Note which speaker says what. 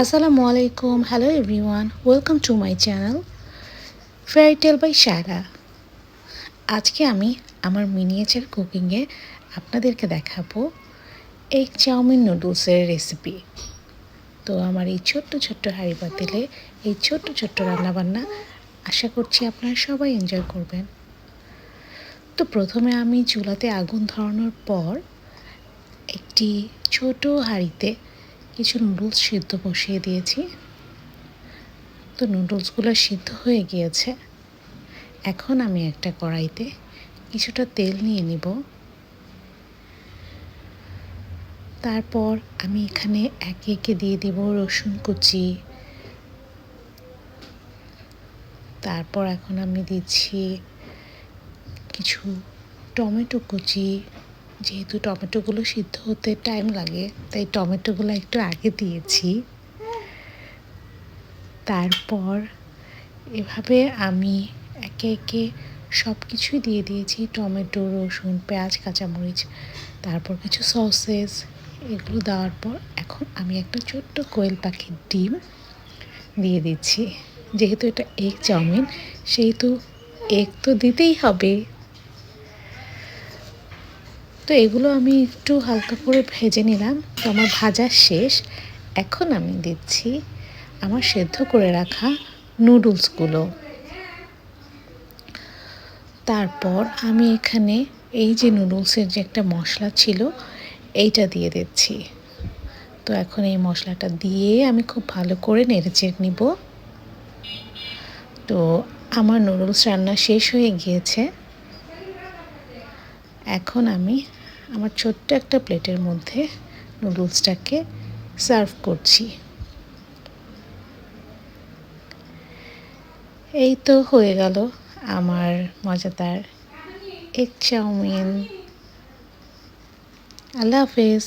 Speaker 1: আসসালামু আলাইকুম, hello everyone, welcome to my channel fairy tale by Saira. আজকে আমি আমার মিনিয়েচার কুকিংয়ে আপনাদেরকে দেখাবো এগ চাউমিন নুডলসের রেসিপি। তো আমার এই ছোট্ট ছোট্ট হাঁড়ি পাতিলে এই ছোট্ট ছোট্ট রান্নাবান্না আশা করছি আপনারা সবাই এনজয় করবেন। তো প্রথমে আমি চুলাতে আগুন ধরানোর পর একটি ছোট হাঁড়িতে কিছু নুডলস সিদ্ধ বসিয়ে দিয়েছি। তো নুডলসগুলো সিদ্ধ হয়ে গিয়েছে। এখন আমি একটা কড়াইতে কিছুটা তেল নিয়ে নিব। তারপর আমি এখানে একে একে দিয়ে দেব রসুন কুচি। তারপর এখন আমি দিচ্ছি কিছু টমেটো কুচি। যেহেতু টমেটোগুলো সিদ্ধ হতে টাইম লাগে তাই টমেটোগুলো একটু আগে দিয়েছি। তারপর এভাবে আমি একে একে সব কিছুই দিয়ে দিয়েছি, টমেটো, রসুন, পেঁয়াজ, কাঁচামরিচ, তারপর কিছু সসেস। এগুলো দেওয়ার পর এখন আমি একটা ছোট্ট কোয়েল পাখির ডিম দিয়ে দিচ্ছি। যেহেতু এটা এগ চাউমিন সেহেতু এগ তো দিতেই হবে। তো এগুলো আমি একটু হালকা করে ভেজে নিলাম। তো আমার ভাজা শেষ। এখন আমি দিচ্ছি আমার সেদ্ধ করে রাখা নুডলসগুলো। তারপর আমি এখানে এই যে নুডলসের যে একটা মশলা ছিল এইটা দিয়ে দিচ্ছি। তো এখন এই মশলাটা দিয়ে আমি খুব ভালো করে নেড়েচেড়ে নিব। তো আমার নুডলস রান্না শেষ হয়ে গিয়েছে। এখন আমি আমার ছোট্ট একটা প্লেটের মধ্যে নুডলসটাকে সার্ভ করছি। এই তো হয়ে গেল আমার মজাদার এগ চাউমিন। আল্লাহ হাফেজ।